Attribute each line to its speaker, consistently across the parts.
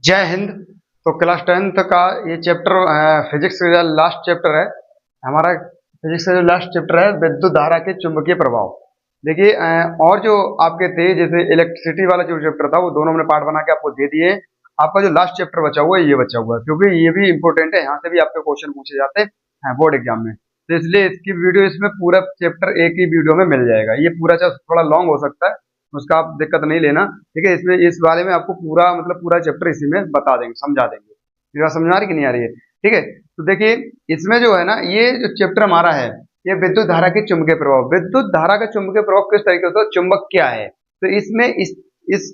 Speaker 1: जय हिंद। तो class 10th का ये चैप्टर फिजिक्स का लास्ट चैप्टर है हमारा। फिजिक्स का जो लास्ट चैप्टर है विद्युत धारा के चुंबकीय प्रभाव। देखिए और जो आपके थे जैसे इलेक्ट्रिसिटी वाला जो चैप्टर था वो दोनों हमने पार्ट बना के आपको दे दिए। आपका जो लास्ट चैप्टर बचा हुआ है ये बचा हुआ है क्योंकि ये भी इंपॉर्टेंट है, यहाँ से भी आपके क्वेश्चन पूछे जाते हैं बोर्ड एग्जाम में। तो इसलिए इसकी वीडियो इसमें पूरा चैप्टर एक ही वीडियो में मिल जाएगा। ये पूरा थोड़ा लॉन्ग हो सकता है, उसका आप दिक्कत नहीं लेना। ठीक है, इसमें इस बारे में आपको पूरा मतलब पूरा चैप्टर इसी में बता देंगे, समझा देंगे। ये बात समझ आ रही कि नहीं आ रही है? ठीक है, तो देखिए इसमें जो है ना ये जो चैप्टर हमारा है ये विद्युत धारा के चुंबकीय प्रभाव। विद्युत धारा का चुंबकीय प्रभाव किस तरीके से होता है, चुंबक क्या है, तो इसमें इस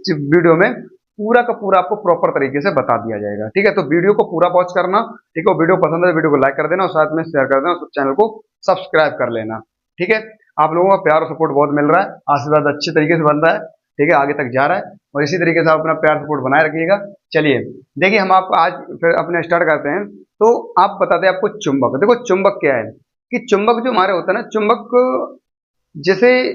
Speaker 1: वीडियो में पूरा का पूरा आपको प्रॉपर तरीके से बता दिया जाएगा। ठीक है, तो वीडियो को पूरा वॉच करना। ठीक है, वीडियो पसंद है वीडियो को लाइक कर देना और साथ में शेयर कर देना, चैनल को सब्सक्राइब कर लेना। ठीक है, आप लोगों का प्यार और सपोर्ट बहुत मिल रहा है, आशीर्वाद अच्छी तरीके से बन रहा है। ठीक है, आगे तक जा रहा है और इसी तरीके से आप अपना प्यार सपोर्ट बनाए रखिएगा। चलिए देखिए हम आप आज फिर अपने स्टार्ट करते हैं। तो आप बताते हैं आपको चुंबक। देखो चुंबक क्या है कि चुंबक जो हमारे होता है ना, चुंबक जैसे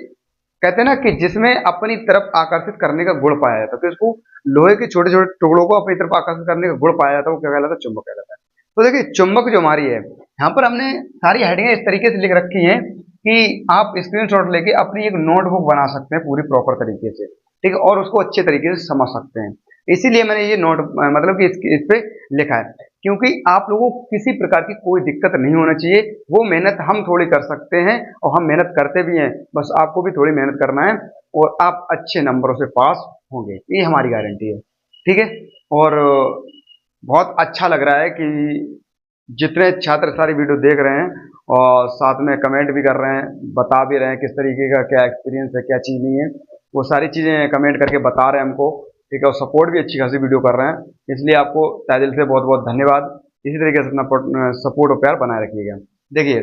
Speaker 1: कहते हैं ना कि जिसमें अपनी तरफ आकर्षित करने का गुण पाया जाता है, तो इसको लोहे के छोटे छोटे टुकड़ों को अपनी तरफ आकर्षित करने का गुण पाया जाता है, वो क्या कहलाता है, चुंबक कहलाता है। तो देखिए चुंबक जो हमारी है, यहाँ पर हमने सारी हेडिंग इस तरीके से लिख रखी है कि आप स्क्रीनशॉट लेके अपनी एक नोटबुक बना सकते हैं पूरी प्रॉपर तरीके से। ठीक है, और उसको अच्छे तरीके से समझ सकते हैं। इसीलिए मैंने ये नोट मतलब कि इस पे लिखा है, क्योंकि आप लोगों को किसी प्रकार की कोई दिक्कत नहीं होना चाहिए। वो मेहनत हम थोड़ी कर सकते हैं और हम मेहनत करते भी हैं, बस आपको भी थोड़ी मेहनत करना है और आप अच्छे नंबरों से पास होंगे, ये हमारी गारंटी है। ठीक है, और बहुत अच्छा लग रहा है कि जितने छात्र सारी वीडियो देख रहे हैं और साथ में कमेंट भी कर रहे हैं, बता भी रहे हैं किस तरीके का क्या एक्सपीरियंस है, क्या चीज़ नहीं है, वो सारी चीज़ें कमेंट करके बता रहे हैं हमको। ठीक है, और सपोर्ट भी अच्छी खासी वीडियो कर रहे हैं, इसलिए आपको तहे दिल से बहुत बहुत धन्यवाद। इसी तरीके से अपना सपोर्ट और प्यार बनाए रखिएगा। देखिए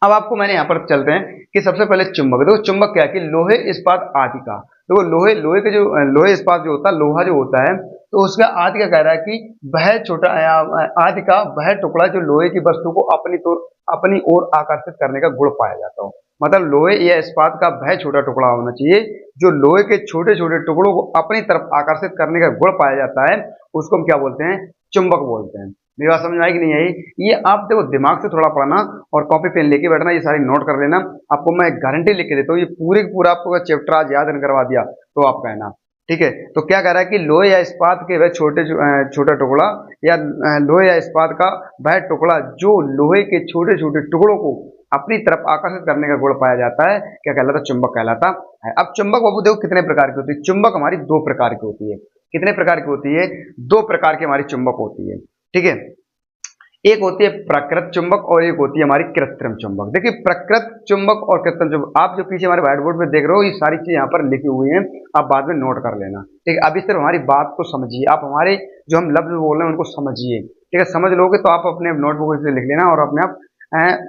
Speaker 1: अब आपको मैंने यहाँ पर चलते हैं कि सबसे पहले चुंबक। देखो चुंबक क्या है कि लोहे इस्पात आदि का, देखो लोहे लोहे के जो लोहे इस्पात जो होता है, लोहा जो होता है, तो उसका आदि का कह रहा है कि वह छोटा आदि का वह टुकड़ा जो लोहे की वस्तु को अपनी ओर आकर्षित करने का गुण पाया जाता हो। मतलब लोहे या इस्पात का वह छोटा टुकड़ा होना चाहिए जो लोहे के छोटे छोटे टुकड़ों को अपनी तरफ आकर्षित करने का गुण पाया जाता है, उसको हम क्या बोलते हैं, चुंबक बोलते हैं। मेरी बात समझ में आई कि नहीं आई? ये आप देखो दिमाग से थोड़ा पढ़ना और कॉपी पेन लेके बैठना, ये सारी नोट कर लेना। आपको मैं गारंटी लिख के देता हूँ, ये पूरे पूरा आपको चैप्टर आज याद नहीं करवा दिया तो आप कहना। ठीक है, तो क्या कह रहा है कि लोहे या इस्पात के वह छोटा टुकड़ा या लोहे या इस्पात का वह टुकड़ा जो लोहे के छोटे छोटे टुकड़ों को अपनी तरफ आकर्षित करने का गुण पाया जाता है, क्या कहलाता है, चुंबक कहलाता है। अब चुंबक बाबू देखो कितने प्रकार की होती है। चुंबक हमारी दो प्रकार की होती है। कितने प्रकार की होती है? दो प्रकार की हमारी चुंबक होती है। ठीक है, एक होती है प्राकृत चुंबक और एक होती है हमारी कृत्रिम चुंबक। देखिए प्राकृत चुंबक और कृत्रिम चुंबक आप जो पीछे हमारे व्हाइट बोर्ड में देख रहे हो, ये सारी चीज यहाँ पर लिखी हुई हैं, आप बाद में नोट कर लेना। ठीक है, अभी सिर्फ हमारी बात को समझिए, आप हमारे जो हम लफ्ज बोल रहे हैं उनको समझिए। ठीक है, समझ लोगे तो आप अपने नोटबुक से लिख लेना और अपने आप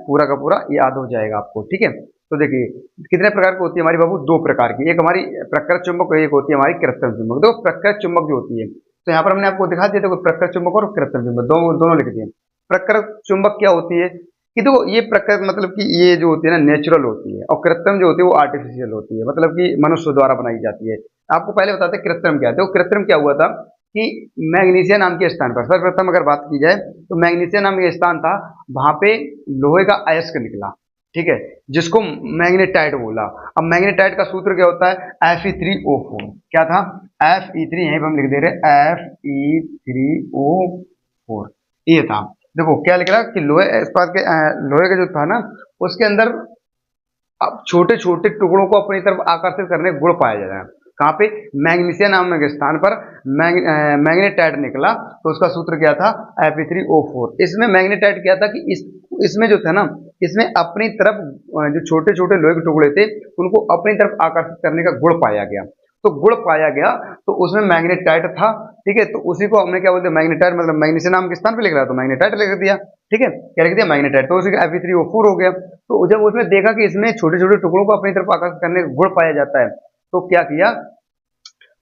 Speaker 1: पूरा का पूरा याद हो जाएगा आपको। ठीक है, तो देखिए कितने प्रकार की होती है हमारी बाबू, दो प्रकार की, एक हमारी प्रकृत चुंबक और एक होती है हमारी कृत्रिम चुंबक। देखो प्रकृत चुंबक जो होती है, तो यहाँ पर हमने आपको दिखा दिया, देखो प्रकृत चुंबक और कृत्रिम चुंबक दोनों लिख दिए। प्रकृत चुंबक क्या होती है कि देखो ये प्रकृत मतलब कि ये जो होती है ना नेचुरल होती है, और कृत्रिम जो होती है वो आर्टिफिशियल होती है, मतलब कि मनुष्य द्वारा बनाई जाती है। आपको पहले बताते हैं कृत्रिम क्या है। देखो कृत्रिम क्या हुआ था कि मैग्नीशिया नाम के स्थान पर सर्वप्रथम अगर बात की जाए तो मैग्नीशिया नाम के स्थान था, वहां पे लोहे का अयस्क निकला। ठीक है, जिसको मैग्नेटाइट बोला। अब मैग्नेटाइट का सूत्र क्या होता है, Fe3O4। क्या था, Fe3, यहीं पर हम लिख दे रहे Fe3O4, ये था। देखो क्या लिख रहा कि लोहे इस्पात के लोहे का जो था ना उसके अंदर अब छोटे छोटे टुकड़ों को अपनी तरफ आकर्षित करने का गुण पाया जा रहा है। कहाँ पे, मैग्नीशिया नामक स्थान पर मैग्नेटाइट निकला, तो उसका सूत्र क्या था, Fe3O4। इसमें मैग्नेटाइट क्या था कि इसमें जो था ना, इसमें अपनी तरफ जो छोटे छोटे लोहे के टुकड़े थे उनको अपनी तरफ आकर्षित करने का गुण पाया गया। तो गुण पाया गया तो उसमें मैग्नेटाइट था। ठीक है, तो उसी को हमने क्या बोलते हैं, मैग्नेटाइट, मतलब मैग्नीशिया नाम के स्थान पे लिख रहा है तो मैग्नेटाइट लिख दिया। ठीक है, क्या लिख दिया, मैग्नेटाइट, तो उसी का Fe3O4 हो गया। तो जब उसने देखा कि इसमें छोटे छोटे टुकड़ों को अपनी तरफ आकर्षित करने का गुण पाया जाता है, तो क्या किया,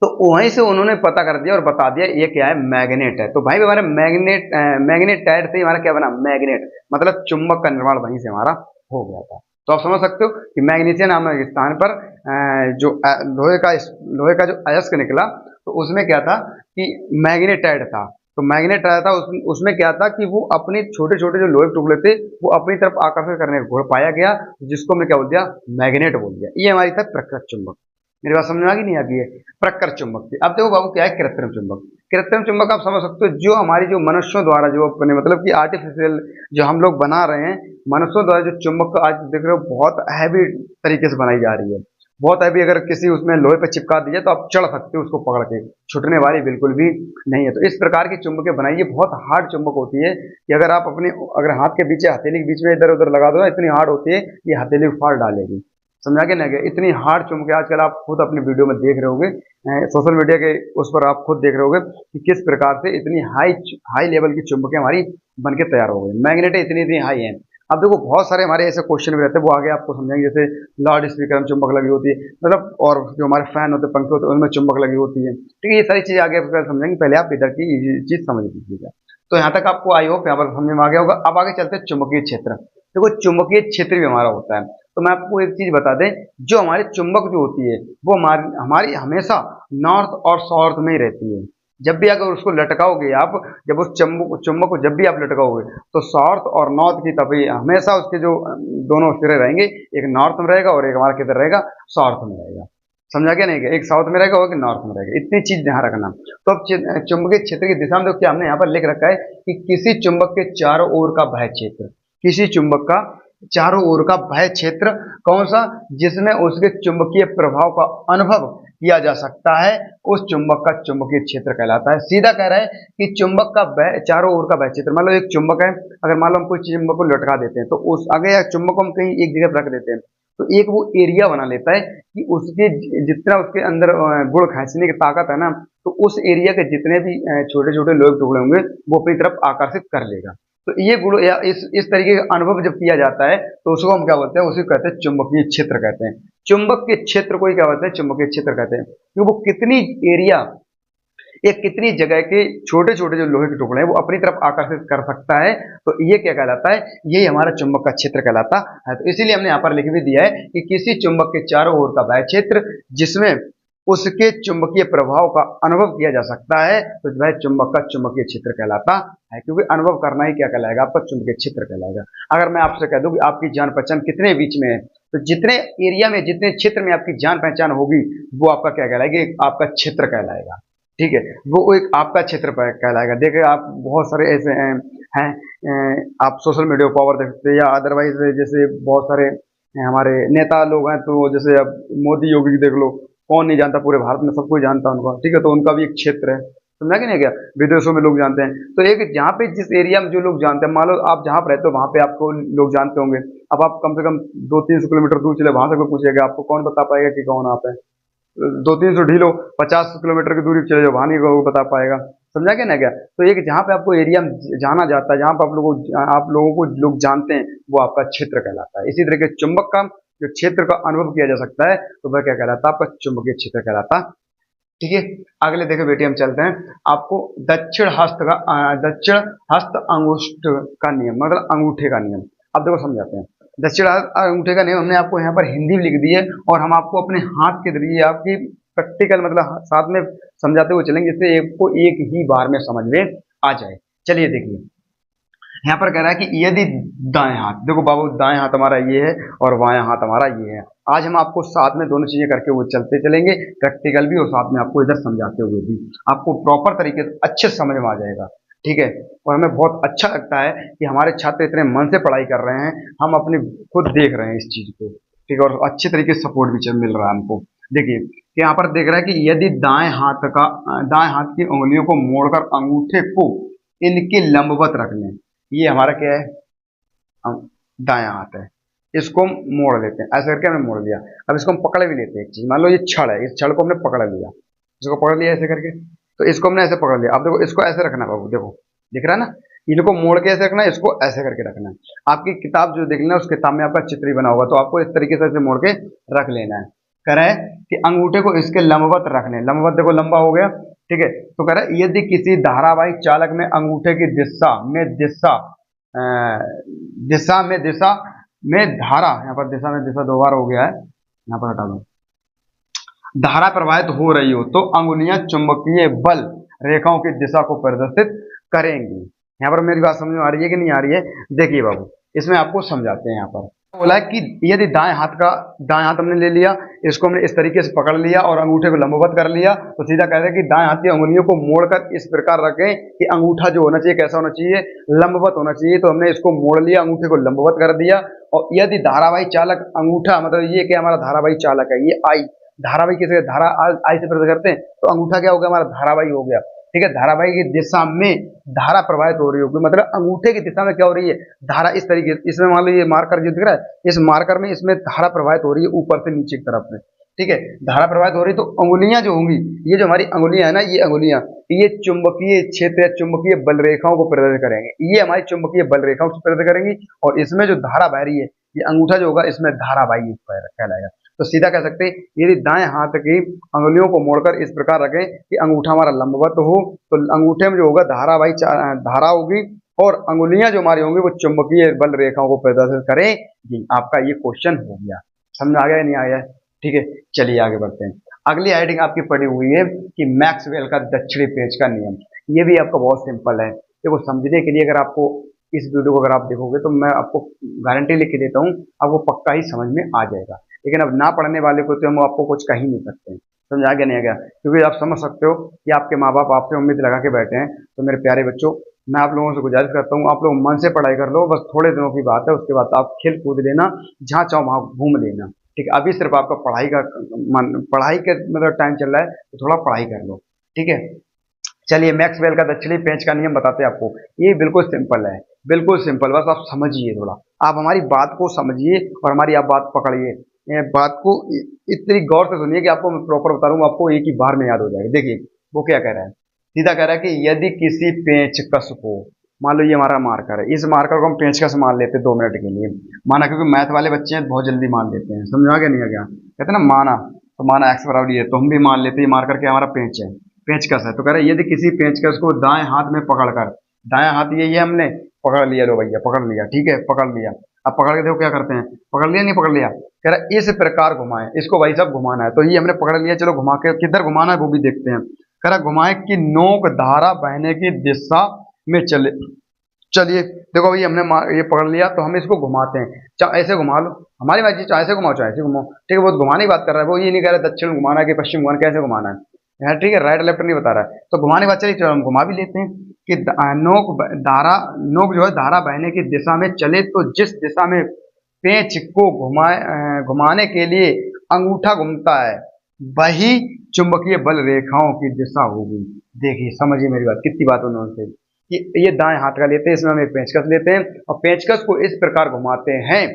Speaker 1: तो वहीं से उन्होंने पता कर दिया और बता दिया ये क्या है, मैग्नेट है। तो भाई हमारे मैग्नेटाइट से हमारा क्या बना, मैग्नेट, मतलब चुंबक का निर्माण वहीं से हमारा हो गया था। तो आप समझ सकते हो कि मैग्नीशिया नामक स्थान पर जो लोहे का जो अयस्क निकला, तो उसमें क्या था कि मैग्नेटाइड था। तो मैग्नेटाइड था, उसमें क्या था कि वो अपने छोटे छोटे जो लोहे के टुकड़े थे वो अपनी तरफ आकर्षण करने को पाया गया, जिसको हमने क्या बोल दिया, मैग्नेट बोल दिया। ये हमारी था प्रकृति चुंबक। मेरी बात समझ में आ गई नहीं आती है? प्रकृति चुंबक थी। अब देखो बाबू क्या है कृत्रिम चुंबक। कृत्रिम चुंबक आप समझ सकते हो, जो हमारी जो मनुष्यों द्वारा जो अपने मतलब कि आर्टिफिशियल जो हम लोग बना रहे हैं, मनुष्यों द्वारा जो चुंबक आज देख रहे हो बहुत हैवी तरीके से बनाई जा रही है, बहुत हैवी। अगर किसी उसमें लोहे पे चिपका दीजिए तो आप चढ़ सकते हो उसको पकड़ के, छूटने वाली बिल्कुल भी नहीं है। तो इस प्रकार की चुंबकें बनाई, ये बहुत हार्ड चुंबक होती है कि अगर आप अपने अगर हाथ के पीछे हथेली के बीच में इधर उधर लगा दो ना, इतनी हार्ड होती है ये हथेली को फाड़ डालेगी। समझा के ना गया? इतनी हार्ड चुंबकें आजकल आप खुद अपनी वीडियो में देख रहे होगे, सोशल मीडिया के उस पर आप खुद देख रहे होगे कि किस प्रकार से इतनी हाई हाई लेवल की चुंबकें हमारी बन के तैयार हो गई। मैग्नेट इतनी इतनी हाई है। अब देखो बहुत सारे हमारे ऐसे क्वेश्चन भी रहते हैं, वो आगे आपको समझाएंगे। जैसे लाउड स्पीकर में चुंबक लगी होती है, मतलब, और जो हमारे फैन होते हैं, पंखे होते हैं, उनमें चुंबक लगी होती है। ठीक है, ये सारी चीजें आगे आपको समझेंगे, पहले आप इधर की ये चीज समझ लीजिएगा। तो यहाँ तक आपको आई होप यहाँ पर समझ में आ गया होगा। अब आगे चलते हैं चुंबकीय क्षेत्र। देखो चुंबकीय क्षेत्र भी हमारा होता है। तो मैं आपको एक चीज बता दें, जो हमारी चुंबक जो होती है वो हमारी हमारी हमेशा नॉर्थ और साउथ में ही रहती है। जब भी अगर उसको लटकाओगे आप, जब उस चुंबक चुंबक को जब भी आप लटकाओगे, तो साउथ और नॉर्थ की तभी हमेशा उसके जो दोनों सिरे रहेंगे, एक नॉर्थ में रहेगा और एक हमारा किधर रहेगा, साउथ में रहेगा। समझा क्या नहीं क्या? एक साउथ में रहेगा और एक नॉर्थ में रहेगा। इतनी चीज ध्यान रखना। तो अब चुंबकीय क्षेत्र की दिशा में तो क्या हमने यहाँ पर लिख रखा है कि किसी चुंबक के चारों ओर का वह क्षेत्र, किसी चुंबक का चारों ओर का वह क्षेत्र कौन सा, जिसमें उसके चुंबकीय प्रभाव का अनुभव किया जा सकता है, उस चुंबक का चुंबकीय क्षेत्र कहलाता है। सीधा कह रहा है कि चुंबक का चारों ओर का वह क्षेत्र, मतलब एक चुंबक है, अगर मान लो हम कोई चुंबक को लटका देते हैं, तो उस अगर चुंबक को हम कहीं एक जगह पर रख देते हैं, तो एक वो एरिया बना लेता है कि उसके जितना उसके अंदर गुण खींचने की ताकत है ना, तो उस एरिया के जितने भी छोटे छोटे लोहे के टुकड़े होंगे वो अपनी तरफ आकर्षित कर लेगा। तो ये गुण या इस तरीके का अनुभव जब किया जाता है, तो उसको हम क्या बोलते हैं, उसी को कहते हैं चुंबकीय क्षेत्र कहते हैं। चुंबक के क्षेत्र को ही क्या बोलते हैं, चुंबकीय क्षेत्र कहते हैं। क्योंकि वो कितनी एरिया, एक कितनी जगह के छोटे छोटे जो लोहे के टुकड़े हैं वो अपनी तरफ आकर्षित कर सकता है, तो ये क्या कहलाता है, यही हमारा चुंबक का क्षेत्र कहलाता है। तो इसीलिए हमने यहाँ पर लिख भी दिया है कि किसी चुंबक के चारों ओर का वह क्षेत्र जिसमें उसके चुंबकीय प्रभाव का अनुभव किया जा सकता है, तो वह चुंबक का चुंबकीय क्षेत्र कहलाता है। क्योंकि अनुभव करना ही क्या कहलाएगा, आपका चुंबकीय क्षेत्र कहलाएगा। अगर मैं आपसे कह दूं कि आपकी जान पहचान कितने बीच में है, तो जितने एरिया में, जितने क्षेत्र में आपकी जान पहचान होगी, वो आपका क्या कहलाएगा, आपका क्षेत्र कहलाएगा। ठीक है, वो एक आपका क्षेत्र कहलाएगा। देखिए आप बहुत सारे ऐसे हैं, आप सोशल मीडिया पावर देख सकते हैं, या अदरवाइज जैसे बहुत सारे हमारे नेता लोग हैं, तो जैसे अब मोदी योगी देख लो, कौन नहीं जानता, पूरे भारत में सब कोई जानता है उनको। ठीक है, तो उनका भी एक क्षेत्र है, समझा कि नहीं क्या, विदेशों में लोग जानते हैं। तो एक जहाँ पे जिस एरिया में जो लोग जानते हैं, मान लो आप जहाँ पर रहते हो वहाँ पे आपको लोग जानते होंगे। अब आप कम से कम 200-300 किलोमीटर दूर चले, वहां से कोई पूछेगा, आपको कौन बता पाएगा कि कौन आप है? 200-300 ढीलो 50 किलोमीटर की दूरी पे चले जाओ, वहां नहीं को बता पाएगा। समझा क्या ना क्या? तो एक जहाँ पे आपको एरिया में जाना जाता है, जहाँ पे आप लोगों को लोग जानते हैं, वो आपका क्षेत्र कहलाता है। इसी तरह के चुंबक का जो क्षेत्र का अनुभव किया जा सकता है, तो वह क्या कहलाता है, आपका चुंबकीय क्षेत्र कहलाता है। ठीक है, अगले देखो बेटी, हम चलते हैं आपको दक्षिण हस्त अंगुष्ठ का नियम, मतलब अंगूठे का नियम। अब देखो समझाते हैं। दक्षिण हस्त अंगूठे का नियम हमने आपको यहाँ पर हिंदी में लिख दी है, और हम आपको अपने हाथ के जरिए आपकी प्रैक्टिकल मतलब साथ में समझाते हुए चलेंगे, जिससे आपको एक ही बार में समझ में आ जाए। चलिए देखिए, यहाँ पर कह रहा है कि यदि दाएं हाथ, देखो बाबू दाएं हाथ हमारा ये है और बाएं हाथ हमारा ये है। आज हम आपको साथ में दोनों चीजें करके वो चलते चलेंगे, प्रैक्टिकल भी और साथ में आपको इधर समझाते हुए भी, आपको प्रॉपर तरीके से अच्छे समझ में आ जाएगा। ठीक है, और हमें बहुत अच्छा लगता है कि हमारे छात्र इतने मन से पढ़ाई कर रहे हैं, हम अपने खुद देख रहे हैं इस चीज को। ठीक है, और अच्छे तरीके से सपोर्ट भी मिल रहा है हमको। देखिए यहाँ पर देख रहा है कि यदि दाएं हाथ की उंगलियों को मोड़कर अंगूठे को इनके लंबवत रख लें, ये हमारा क्या है, दायां हाथ है, इसको हम मोड़ लेते हैं, ऐसे करके हमने मोड़ लिया। अब इसको हम पकड़ भी लेते हैं। एक चीज मान लो ये छड़ है, इस छड़ को हमने पकड़ लिया, इसको पकड़ लिया ऐसे करके, तो इसको हमने ऐसे पकड़ लिया। अब देखो इसको ऐसे रखना बाबू, देखो दिख रहा है ना, इनको मोड़ के ऐसे रखना है, इसको ऐसे करके रखना है। आपकी किताब जो देख लेना, उस किताब में आपका चित्र ही बना होगा, तो आपको इस तरीके से मोड़ के रख लेना है। कह रहा है कि अंगूठे को इसके लंबवत रख लें, लंबवत देखो लंबा हो गया। ठीक है, तो कह रहा है यदि किसी धारावाहिक चालक में अंगूठे की दिशा में धारा, यहाँ पर दिशा में दिशा दो बार हो गया है, यहाँ पर हटा दो, धारा प्रवाहित हो रही हो तो अंगुलियां चुंबकीय बल रेखाओं की दिशा को प्रदर्शित करेंगी। यहाँ पर मेरी बात समझ में आ रही है कि नहीं आ रही है? देखिए बाबू, इसमें आपको समझाते हैं। यहाँ पर बोला है कि यदि दाएं हाथ हमने ले लिया, इसको हमने इस तरीके से पकड़ लिया और अंगूठे को लंबवत कर लिया, तो सीधा कहते हैं कि दाएं हाथ की अंगुलियों को मोड़कर इस प्रकार रखें कि अंगूठा जो होना चाहिए कैसा होना चाहिए, लंबवत होना चाहिए। तो हमने इसको मोड़ लिया, अंगूठे को लंबवत कर दिया, और यदि धारावाही चालक अंगूठा, मतलब ये क्या हमारा धारावाही चालक है, ये आई, धारावाही किसे धारा आई से प्रदर्शित करते हैं, तो अंगूठा क्या हो गया हमारा धारावाही हो गया। ठीक है, धारावाही की दिशा में धारा प्रवाहित हो रही होगी, मतलब अंगूठे की दिशा में क्या हो रही है, धारा इस तरीके, इसमें मान लो ये मार्कर जो दिख रहा है, इस मार्कर में इसमें धारा प्रवाहित हो रही है ऊपर से नीचे की तरफ में। ठीक है, धारा प्रवाहित हो रही, तो अंगुलियां जो होंगी, ये जो हमारी अंगुलियां है ना, ये अंगुलियां, ये चुंबकीय क्षेत्र या चुंबकीय बल रेखाओं को प्रदर्शित करेंगे, ये हमारी चुंबकीय बल रेखाओं को प्रदर्शित करेंगी। और इसमें जो धारा बह रही है, ये अंगूठा जो होगा इसमें धारावाही कहलाएगा। तो सीधा कह सकते हैं, यदि दाएं हाथ की अंगुलियों को मोड़कर इस प्रकार रखें कि अंगूठा हमारा लंबवत हो, तो अंगूठे में जो होगा धारावाही धारा होगी, और अंगुलियां जो हमारी होंगी वो चुंबकीय बल रेखाओं को प्रदर्शित करेंगी। आपका ये क्वेश्चन हो गया, समझ आ गया नहीं आया? ठीक है, चलिए आगे बढ़ते हैं। अगली हेडिंग आपकी पड़ी हुई है कि मैक्सवेल का दक्षिणी पेंच का नियम। ये भी आपका बहुत सिंपल है। देखो, समझने के लिए अगर आपको इस वीडियो को अगर आप देखोगे तो मैं आपको गारंटी लिख के देता हूँ, आपको पक्का ही समझ में आ जाएगा। लेकिन अब ना पढ़ने वाले को तो हम आपको कुछ कह ही नहीं सकते हैं। समझ आ गया नहीं आ गया? क्योंकि आप समझ सकते हो कि आपके माँ बाप आपसे उम्मीद लगा के बैठे हैं। तो मेरे प्यारे बच्चों, मैं आप लोगों से गुजारिश करता हूँ, आप लोग मन से पढ़ाई कर लो, बस थोड़े दिनों की बात है, उसके बाद आप खेल कूद लेना, जहाँ चाहो वहाँ घूम लेना। ठीक है, अभी सिर्फ आपका पढ़ाई का मतलब टाइम चल रहा है, तो थोड़ा पढ़ाई कर लो। ठीक है, चलिए मैक्सवेल का दक्षिणी पेंच का नियम बताते हैं आपको। ये बिल्कुल सिंपल है, बिल्कुल सिंपल, बस आप समझिए, थोड़ा आप हमारी बात को समझिए और हमारी आप बात पकड़िए। ये बात को इतनी गौर से सुनिए कि आपको मैं प्रॉपर बता दूंगा, आपको एक ही बार में याद हो जाएगा। देखिए वो क्या कह रहा है, सीधा कह रहा है कि यदि किसी पेंचकस को, मान लो ये हमारा मार्कर है, इस मार्कर को हम पेंचकस मान लेते हैं 2 मिनट के लिए, माना, क्योंकि मैथ वाले बच्चे हैं बहुत जल्दी मान लेते हैं। समझ आ गया नहीं आ गया? कहते हैं ना माना, तो माना एक्स बराबर ये, तो हम भी मान लेते हैं मार्कर के हमारा पेंच है, पेंचकस है। तो कह रहा है यदि किसी पेंचकस को दाएं हाथ में पकड़कर, दाएं हाथ ये हमने पकड़ लिया, लो भैया पकड़ लिया, ठीक है पकड़ लिया। अब पकड़ के देखो क्या करते हैं, पकड़ लिया नहीं पकड़ लिया, कह रहा है इस प्रकार घुमाएं, इसको भाई साहब घुमाना है। तो ये हमने पकड़ लिया, चलो घुमा के किधर घुमाना है वो भी देखते हैं। कह रहा घुमाए कि नोक धारा बहने की दिशा में चले। चलिए देखो भाई, हमने ये पकड़ लिया, तो हम इसको घुमाते हैं, चाहे ऐसे घुमा लो, हमारी मर्जी, चाहे ऐसे घुमाओ चाहे ऐसे घुमाओ। ठीक है, वो घुमाने की बात कर रहा है, वो ये नहीं कह रहा दक्षिण घुमाना है कि पश्चिम घुमाना, कैसे घुमाना है यार। ठीक है, राइट लेफ्ट नहीं बता रहा है, तो घुमाने की बात चलिए, चलो हम घुमा भी लेते हैं कि नोक जो है धारा बहने की दिशा में चले, तो जिस दिशा में पेंच को घुमाने के लिए अंगूठा घूमता है, वही चुंबकीय बल रेखाओं की दिशा होगी। देखिए समझिए मेरी बात, कितनी बात उन्होंने कि ये दाएं हाथ का लेते हैं, इसमें हम एक पेंचकस लेते हैं और पेंचकस को इस प्रकार घुमाते हैं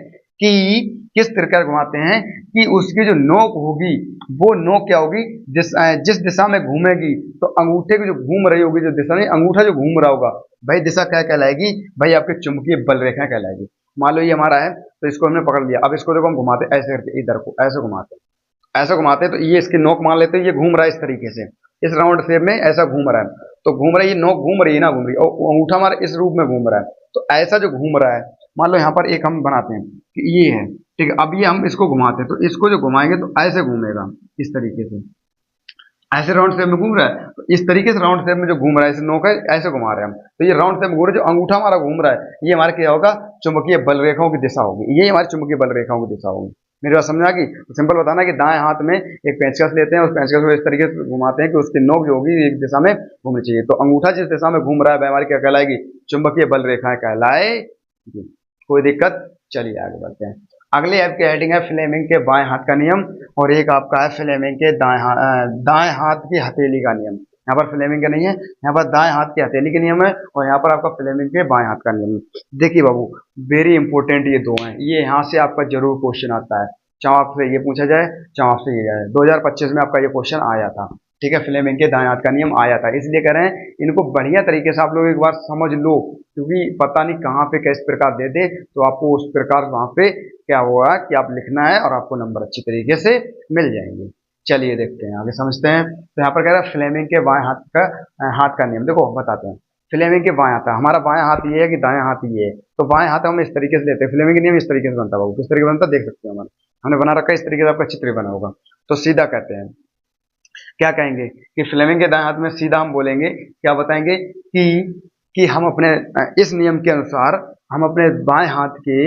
Speaker 1: कि, किस प्रकार घुमाते हैं कि उसकी जो नोक होगी, वो नोक क्या होगी, जिस दिशा में घूमेगी, तो अंगूठे की जो घूम रही होगी जो दिशा, नहीं अंगूठा जो घूम रहा होगा, भाई दिशा क्या कहलाएगी, भाई आपके चुंबकीय बल रेखा कहलाएगी। मान लो ये हमारा है, तो इसको हमने पकड़ लिया, अब इसको देखो हम घुमाते ऐसे करके, इधर को ऐसे घुमाते हैं, ऐसे घुमाते हैं, तो ये इसकी नोक मान लेते हैं, ये घूम रहा है इस तरीके से, इस राउंड शेप में ऐसा घूम रहा है, तो घूम रही है, नोक घूम रही है ना, घूम रही है, और अंगूठा हमारा इस रूप में घूम रहा है। तो ऐसा जो घूम रहा है, मान लो यहाँ पर एक हम बनाते हैं कि ये है, ठीक है, अब ये हम इसको घुमाते हैं, तो इसको जो घुमाएंगे तो ऐसे घूमेगा, इस तरीके से, ऐसे राउंड शेप में घूम रहा है, तो इस तरीके से राउंड शेप में जो घूम रहा है, इसे नोक है, ऐसे घुमा रहे हैं हम, तो ये राउंड शेप में घूम रहे, जो अंगूठा हमारा घूम रहा है, ये हमारा क्या होगा, चुंबकीय बल रेखाओं की दिशा होगी, ये हमारी चुंबकीय बल रेखाओं की दिशा होगी। मेरी बात समझ आ गई? तो सिंपल बताना कि दाएं हाथ में एक पेंचकस लेते हैं, उस पेंचकस को इस तरीके से घुमाते हैं कि उसकी नोक जो होगी एक दिशा में घूमनी चाहिए, तो अंगूठा जिस दिशा में घूम रहा है वह हमारी क्या कहलाएगी, चुंबकीय बल रेखाएं कहलाएगी। कोई दिक्कत? चलिए आगे बढ़ते हैं। अगले आपकी हेडिंग है फ्लेमिंग के बाएं हाथ का नियम, और एक आपका है फ्लेमिंग के दाएं हाथ की हथेली का नियम। यहाँ पर फ्लेमिंग का नहीं है, यहाँ पर दाएं हाथ की हथेली के नियम है, और यहाँ पर आपका फ्लेमिंग के बाएं हाथ का नियम है। देखिए बाबू, वेरी इंपॉर्टेंट ये दो हैं, ये यहाँ से आपका जरूर क्वेश्चन आता है, चाहे आपसे ये पूछा जाए चाहे आपसे ये जाए। 2025 में आपका ये क्वेश्चन आया था। ठीक है, फ्लेमिंग के दाएं हाथ का नियम आया था, इसलिए कह रहे हैं इनको बढ़िया तरीके से आप लोग एक बार समझ लो, क्योंकि पता नहीं कहाँ पे किस प्रकार दे दे, तो आपको उस प्रकार वहां पे क्या हुआ कि आप लिखना है और आपको नंबर अच्छी तरीके से मिल जाएंगे। चलिए देखते हैं आगे, समझते हैं। तो यहाँ पर कह रहा है फ्लेमिंग के बाएं हाथ का नियम, देखो बताते हैं। फ्लेमिंग के बाएं हाथ है, हमारा बाएं हाथ ये है कि दाएं हाथ ये है, तो बाएं हाथ हम इस तरीके से लेते हैं। फ्लेमिंग नियम इस तरीके से बनता है बाबू, किस तरीके से बनता है देख सकते हो, हमने बना रखा है इस तरीके से, आपका चित्र बना होगा। तो सीधा कहते हैं, क्या कहेंगे कि फ्लेमिंग के दाएं हाथ में सीधा हम बोलेंगे, क्या बताएंगे कि हम अपने इस नियम के अनुसार हम अपने बाएं हाथ के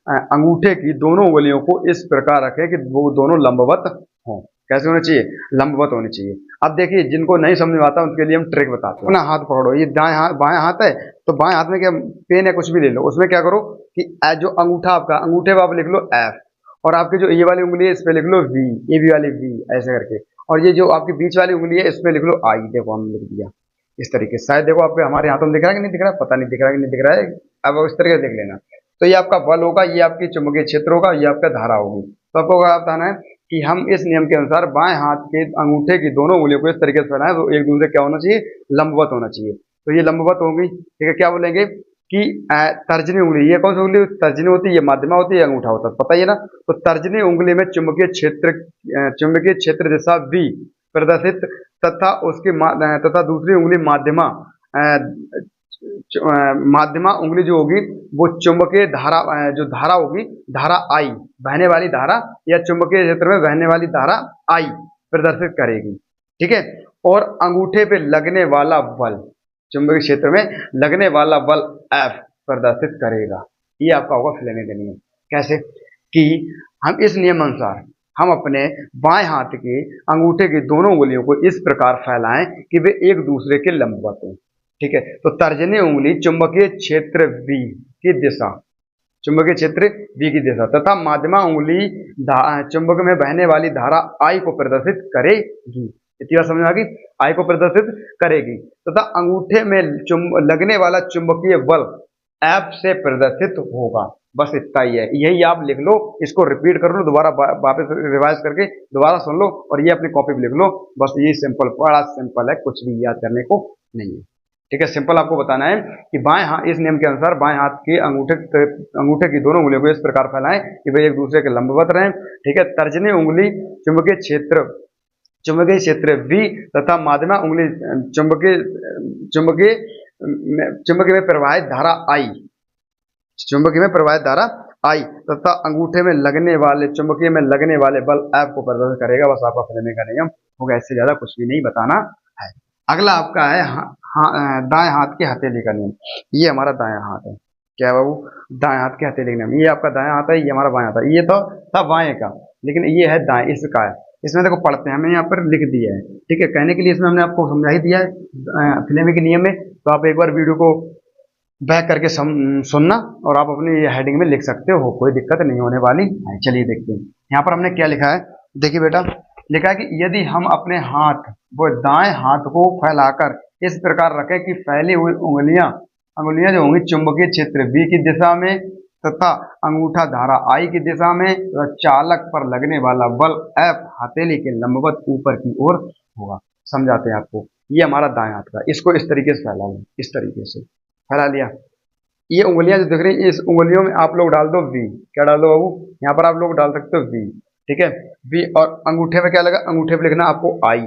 Speaker 1: अंगूठे की दोनों उंगलियों को इस प्रकार रखें कि वो दोनों लंबवत हों। कैसे होने चाहिए? लंबवत होनी चाहिए। अब देखिए, जिनको नहीं समझ में आता उनके लिए हम ट्रिक बताते हैं। अपना हाथ पकड़ो, ये दाएं हाथ बाएं हाथ है, तो बाएं हाथ में क्या पेन है कुछ भी ले लो, उसमें क्या करो कि जो अंगूठा आपका, अंगूठे पर आप लिख लो एफ, और आपकी जो ये वाली उंगली है इस पे लिख लो वी, ये भी वाली वी ऐसे करके, और ये जो आपकी बीच वाली उंगली है इस पे लिख लो आई। देखो हम लिख दिया इस तरीके से। शायद देखो आपके हमारे हाथों में दिख रहा है कि नहीं दिख रहा है, पता नहीं दिख रहा है कि नहीं दिख रहा है। अब इस तरीके से देख लेना। तो ये आपका बल होगा, ये आपकी चुंबकीय क्षेत्र होगा, ये आपका धारा होगी। तो आपको क्या बताना है कि हम इस नियम के अनुसार बाएं हाथ के अंगूठे की दोनों उंगलियों को इस तरीके से फैलाएं, तो एक दूसरे क्या होना चाहिए? लंबवत होना चाहिए। तो ये लंबवत होगी, ठीक है। क्या बोलेंगे कि तर्जनी उंगली, ये कौन सी उंगली तर्जनी होती है? ये माध्यमा होती है, अंगूठा होता है, पता ही है ना। तो तर्जनी उंगली में चुंबकीय क्षेत्र दिशा V प्रदर्शित तथा तथा दूसरी उंगली माध्यमा माध्यमा उंगली जो होगी वो चुंबकीय धारा जो धारा होगी, धारा आई, बहने वाली धारा या चुंबकीय क्षेत्र में बहने वाली धारा आई प्रदर्शित करेगी, ठीक है। और अंगूठे पे लगने वाला बल, चुंबकीय क्षेत्र में लगने वाला बल F प्रदर्शित करेगा। ये आपका होगा फ्लेमिंग का नियम। कैसे? कि हम इस नियम अनुसार हम अपने बाएं हाथ के अंगूठे की दोनों उंगलियों को इस प्रकार फैलाएं कि वे एक दूसरे के लंबवत हों, ठीक है। तो तर्जनी उंगली चुंबकीय क्षेत्र V की दिशा, चुंबकीय क्षेत्र V की दिशा तथा माध्यमा उंगली चुंबक में बहने वाली धारा I को प्रदर्शित करेगी। इतनी बात समझ में आ गई? I को प्रदर्शित करेगी तथा अंगूठे में लगने वाला चुंबकीय बल F से प्रदर्शित होगा। बस इतना ही है, यही आप लिख लो, इसको रिपीट कर लो, दोबारा वापस रिवाइज करके दोबारा सुन लो और ये अपनी कॉपी पे लिख लो। बस ये सिंपल, बड़ा सिंपल है, कुछ भी याद करने को नहीं है, ठीक है। सिंपल आपको बताना है कि बाएं हाथ, इस नियम के अनुसार बाएं हाथ के अंगूठे की दोनों उंगलियों को इस प्रकार फैलाएं कि वे एक दूसरे के लंबवत रहें, ठीक है। तर्जनी उंगली चुंबकीय क्षेत्र V तथा माध्यमा उंगली चुंबकीय में प्रवाहित धारा I, चुंबकीय में प्रवाहित धारा I तथा अंगूठे में लगने वाले चुंबकीय में लगने वाले बल F को प्रदर्शित करेगा। बस आपका फ्लेमिंग का नियम होगा, इससे ज्यादा कुछ भी नहीं बताना है। अगला आपका है दाएं हाथ के हथेली का नियम। ये हमारा दायां हाथ है, क्या बाबू? दाएं हाथ के हथेली का नियम। ये आपका दायां हाथ है, ये हमारा बायां हाथ है। ये तो था बाएं का, लेकिन ये है दाएं, इसका है। इसमें देखो पढ़ते हैं, हमने यहाँ पर लिख दिया है, ठीक है। कहने के लिए इसमें हमने आपको समझा ही दिया है फ्लेमिंग के नियम में। तो आप एक बार वीडियो को बैक करके सुनना और आप अपनी हेडिंग में लिख सकते हो, कोई दिक्कत नहीं होने वाली है। चलिए देखते हैं यहाँ पर हमने क्या लिखा है। देखिए बेटा, लिखा है कि यदि हम अपने हाथ, वो दाएं हाथ को फैलाकर इस प्रकार रखें कि फैली हुई उंगलियां जो होंगी चुंबकीय क्षेत्र V की दिशा में तथा अंगूठा धारा I की दिशा में, तो चालक पर लगने वाला बल F हथेली के लंबवत ऊपर की ओर होगा। समझाते हैं आपको। ये हमारा दाएं हाथ का, इसको इस तरीके से फैला लो, इस तरीके से फैला लिया। ये उंगलियां जो दिख रही हैं, इस उंगलियों में आप लोग डाल दो V। क्या डाल दो बाबू? यहाँ पर आप लोग डाल सकते हो V, ठीक है। V, और अंगूठे पे क्या लगा? अंगूठे पे लिखना आपको I,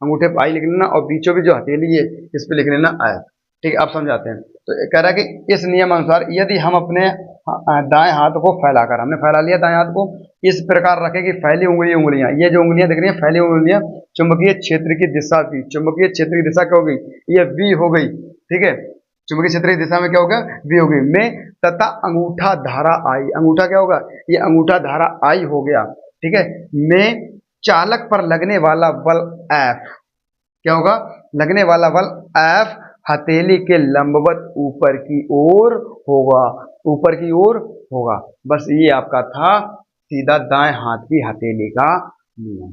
Speaker 1: अंगूठे पे I लिख लेना, और बीचों भी जो हथेली है इस पे लिख लेना I, ठीक है। आप समझाते हैं। तो कह रहा है कि इस नियम अनुसार यदि हम अपने दाएं हाथ को फैलाकर, हमने फैला लिया दाएं हाथ को, इस प्रकार रखें कि फैली उंगलियां, ये जो उंगलियां दिख रही हैं फैली उंगलियां चुंबकीय क्षेत्र की दिशा V, चुंबकीय क्षेत्र की दिशा क्या हो गई? ये V हो गई, ठीक है। चुंबकीय क्षेत्र की दिशा में क्या होगा? V हो गई में, तथा अंगूठा धारा I, अंगूठा क्या होगा? ये अंगूठा धारा I हो गया, ठीक है। में चालक पर लगने वाला बल F, क्या होगा? लगने वाला बल F हथेली के लंबवत ऊपर की ओर होगा, ऊपर की ओर होगा। बस ये आपका था सीधा दाएं हाथ की हथेली का नियम।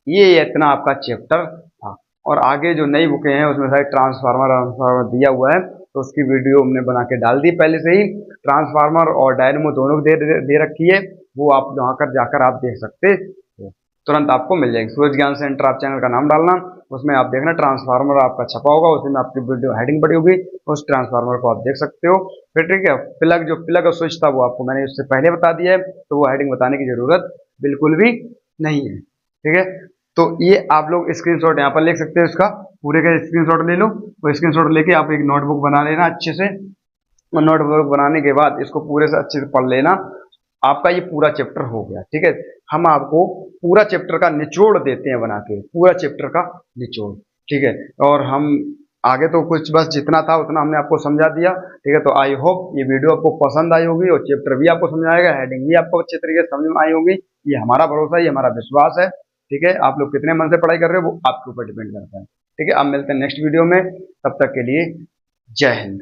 Speaker 1: ये इतना आपका चैप्टर था। और आगे जो नई बुकें हैं उसमें सारे ट्रांसफार्मर दिया हुआ है, तो उसकी वीडियो हमने बना के डाल दी पहले से ही। ट्रांसफार्मर और डायनेमो दोनों दे रखी है, वो आप वहां कर जाकर आप देख सकते हो, तुरंत आपको मिल जाएगी। सूरज ज्ञान सेंटर आप चैनल का नाम डालना, उसमें आप देखना ट्रांसफार्मर आपका छपा होगा, उसमें आपकी वीडियो हेडिंग पड़ी होगी, उस ट्रांसफार्मर को आप देख सकते हो। फिर ठीक है, प्लग और स्विच था वो आपको मैंने उससे पहले बता दिया है, तो वो हेडिंग बताने की जरूरत बिल्कुल भी नहीं है, ठीक है। तो ये आप लोग स्क्रीनशॉट यहाँ पर ले सकते हो, इसका पूरे का स्क्रीनशॉट ले लो। वो स्क्रीनशॉट लेके आप एक नोटबुक बना लेना अच्छे से, और नोटबुक बनाने के बाद इसको पूरे से अच्छे से पढ़ लेना। आपका ये पूरा चैप्टर हो गया, ठीक है। हम आपको पूरा चैप्टर का निचोड़ देते हैं बना के, पूरा चैप्टर का निचोड़, ठीक है। और हम आगे तो कुछ बस जितना था उतना हमने आपको समझा दिया, ठीक है। तो आई होप ये वीडियो आपको पसंद आई होगी, और चैप्टर भी आपको समझ आएगा, हेडिंग भी आपको अच्छे तरीके से समझ में आई होगी। ये हमारा भरोसा है, ये हमारा विश्वास है, ठीक है। आप लोग कितने मन से पढ़ाई कर रहे हो वो आपके ऊपर डिपेंड करता है, ठीक है। अब मिलते हैं नेक्स्ट वीडियो में, तब तक के लिए जय हिंद।